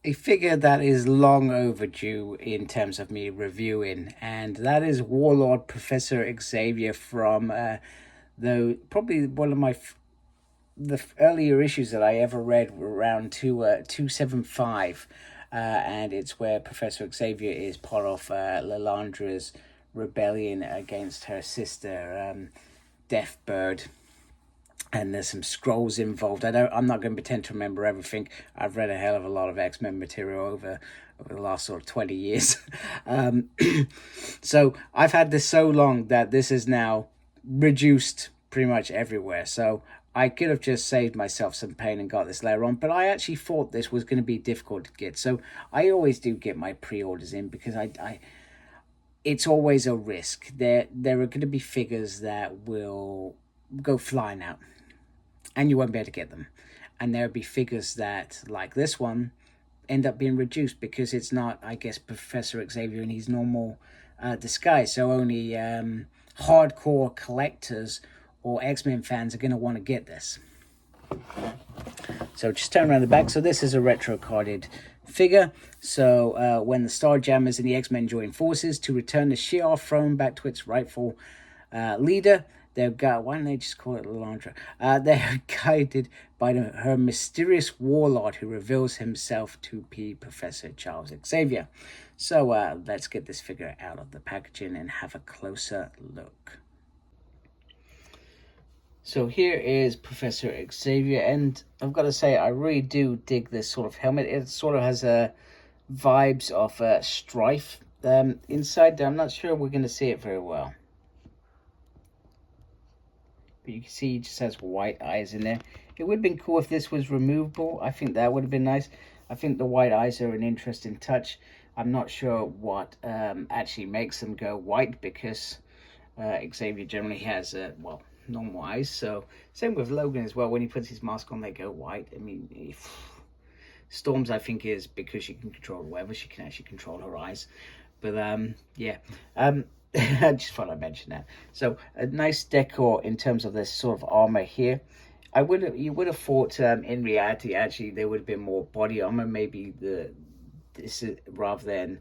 a figure that is long overdue in terms of me reviewing, and that is Warlord Professor Xavier from probably one of the earlier issues that I ever read were around 275, and it's where Professor Xavier is part of Lilandra's rebellion against her sister, Deathbird. And there's some scrolls involved. I'm not going to pretend to remember everything. I've read a hell of a lot of X-Men material over the last sort of 20 years. So I've had this so long that this is now reduced pretty much everywhere. So I could have just saved myself some pain and got this later on, but I actually thought this was going to be difficult to get. So I always do get my pre-orders in because it's always a risk. There are going to be figures that will go flying out and you won't be able to get them. And there'll be figures that, like this one, end up being reduced because it's not, I guess, Professor Xavier in his normal disguise. So only hardcore collectors or X-Men fans are going to want to get this. So just turn around the back. So this is a retro-carded figure. So when the Starjammers and the X-Men join forces to return the Shi-ar Throne back to its rightful leader, they're why don't they just call it Lilandra? They're guided by her mysterious warlord who reveals himself to be Professor Charles Xavier. So let's get this figure out of the packaging and have a closer look. So here is Professor Xavier, and I've got to say I really do dig this sort of helmet. It sort of has vibes of Strife inside there. I'm not sure we're going to see it very well. But you can see he just has white eyes in there. It would have been cool if this was removable. I think that would have been nice. I think the white eyes are an interesting touch. I'm not sure what actually makes them go white because Xavier generally has, well, normal eyes. So same with Logan as well. When he puts his mask on, they go white. I mean, Storm's, I think, is because she can control the weather. She can actually control her eyes. But yeah. I just thought I'd mention that. So a nice decor in terms of this sort of armor here. You would have thought in reality actually there would have been more body armor, maybe this is rather than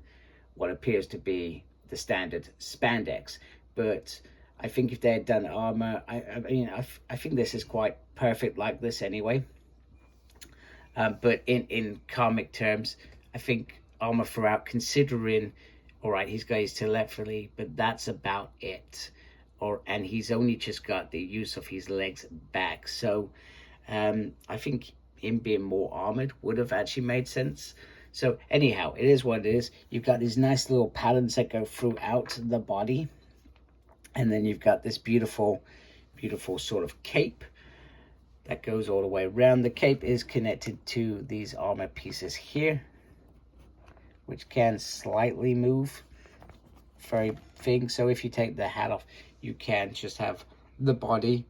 what appears to be the standard spandex. But I think if they had done armor, I think this is quite perfect like this anyway. But in comic terms, I think armor throughout, considering, all right, he's got his telepathy, but that's about it. And he's only just got the use of his legs back. So I think him being more armored would have actually made sense. So anyhow, it is what it is. You've got these nice little patterns that go throughout the body. And then you've got this beautiful, beautiful sort of cape that goes all the way around. The cape is connected to these armor pieces here, which can slightly move very thing. So if you take the hat off, you can just have the body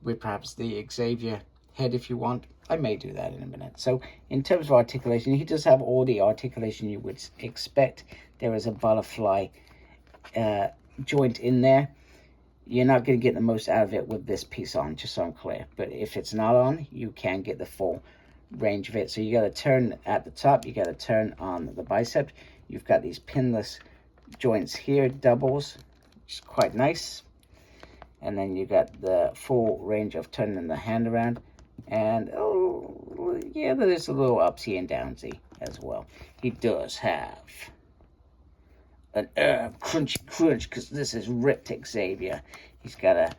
with perhaps the Xavier head if you want. I may do that in a minute. So in terms of articulation, he does have all the articulation you would expect. There is a butterfly joint in there. You're not going to get the most out of it with this piece on, just so I'm clear. But if it's not on, you can get the full range of it. So you got to turn at the top, you got to turn on the bicep. You've got these pinless joints here, doubles, which is quite nice. And then you got the full range of turning the hand around. And oh yeah, there's a little upsy and downsy as well. He does have an crunchy crunch because this is ripped Xavier. He's got a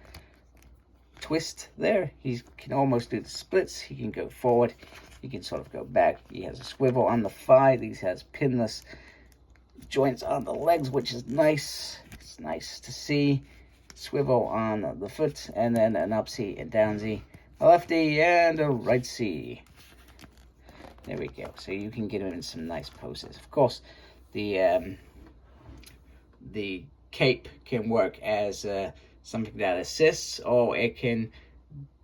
twist there. He can almost do the splits. He can go forward. He can sort of go back. He has a swivel on the thigh. These has pinless joints on the legs, which is nice. It's nice to see. Swivel on the foot, and then an upsy and downsy, a lefty and a rightsy. There we go. So you can get him in some nice poses. Of course, the cape can work as something that assists, or it can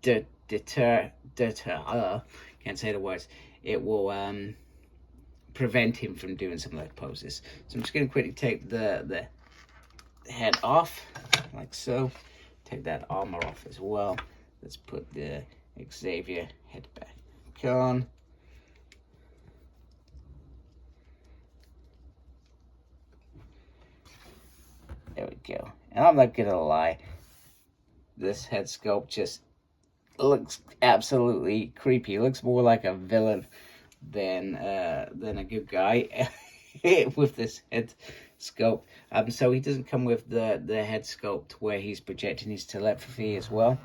deter. Can't say the words. It will prevent him from doing some of those poses. So I'm just going to quickly take the head off, like so. Take that armor off as well. Let's put the Xavier head back on. There we go. And I'm not gonna lie, this head sculpt just looks absolutely creepy. It looks more like a villain than a good guy with this head sculpt. So he doesn't come with the head sculpt where he's projecting his telepathy as well.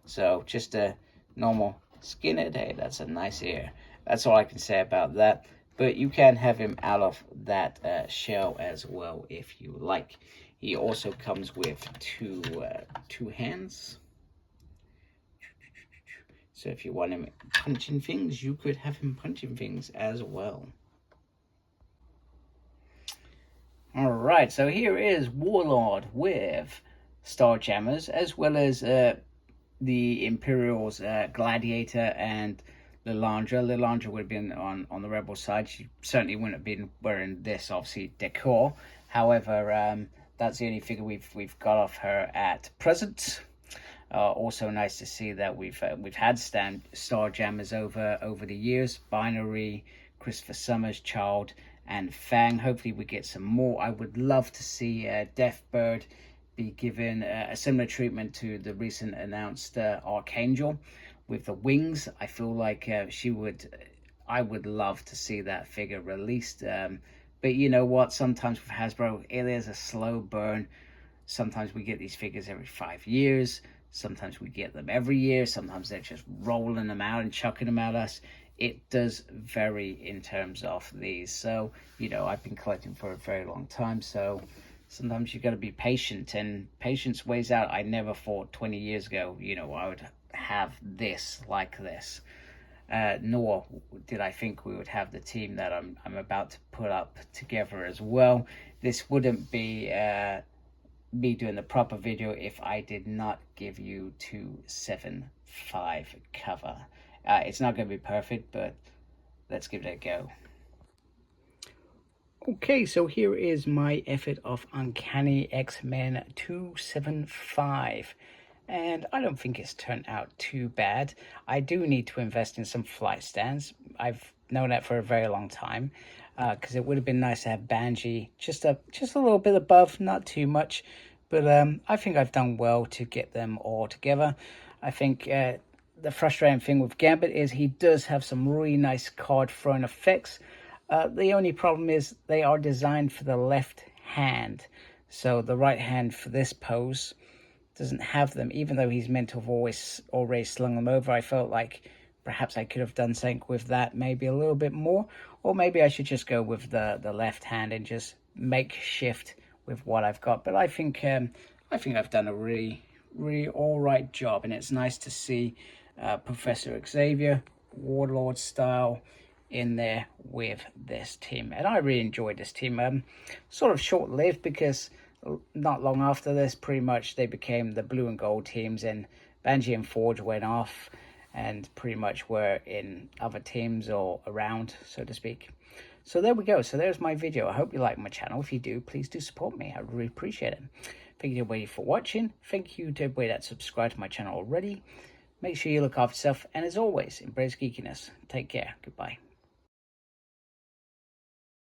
So just a normal skinhead. Hey, that's a nice ear. That's all I can say about that. But you can have him out of that shell as well if you like. He also comes with two hands. So if you want him punching things, you could have him punching things as well. All right, so here is Warlord with Starjammers, as well as the Imperial's Gladiator and Lilandra. Lilandra would have been on the Rebel side. She certainly wouldn't have been wearing this, obviously, decor. However, that's the only figure we've got off her at present. Also nice to see that we've had Starjammers over the years. Binary, Christopher Summers, Child, and Fang. Hopefully we get some more. I would love to see Deathbird be given a similar treatment to the recent announced Archangel with the wings. I feel like I would love to see that figure released. But you know what? Sometimes with Hasbro, it is a slow burn. Sometimes we get these figures every 5 years. Sometimes we get them every year. Sometimes they're just rolling them out and chucking them at us. It does vary in terms of these. So, you know, I've been collecting for a very long time. So sometimes you got to be patient, and patience weighs out. I never thought 20 years ago, you know, I would have this like this. Nor did I think we would have the team that I'm about to put up together as well. This wouldn't be me doing the proper video if I did not give you 275 cover. It's not going to be perfect, but let's give it a go. Okay, so here is my effort of Uncanny X-Men 275. And I don't think it's turned out too bad. I do need to invest in some flight stands. I've known that for a very long time. Because it would have been nice to have Banshee just a little bit above, not too much. But I think I've done well to get them all together. I think the frustrating thing with Gambit is he does have some really nice card throwing effects. The only problem is they are designed for the left hand. So the right hand for this pose doesn't have them, even though he's meant to have already slung them over. I felt like perhaps I could have done something with that, maybe a little bit more, or maybe I should just go with the left hand and just make shift with what I've got. But I think I've done a really all right job, and it's nice to see Professor Xavier, Warlord style, in there with this team. And I really enjoyed this team. Sort of short-lived, because not long after this, pretty much they became the blue and gold teams, and Banshee and Forge went off and pretty much were in other teams or around, so to speak. So there we go. So there's my video. I hope you like my channel. If you do, please do support me. I really appreciate it. Thank you to everybody for watching. Thank you to everybody that subscribed to my channel already. Make sure you look after yourself, and as always, embrace geekiness. Take care. Goodbye.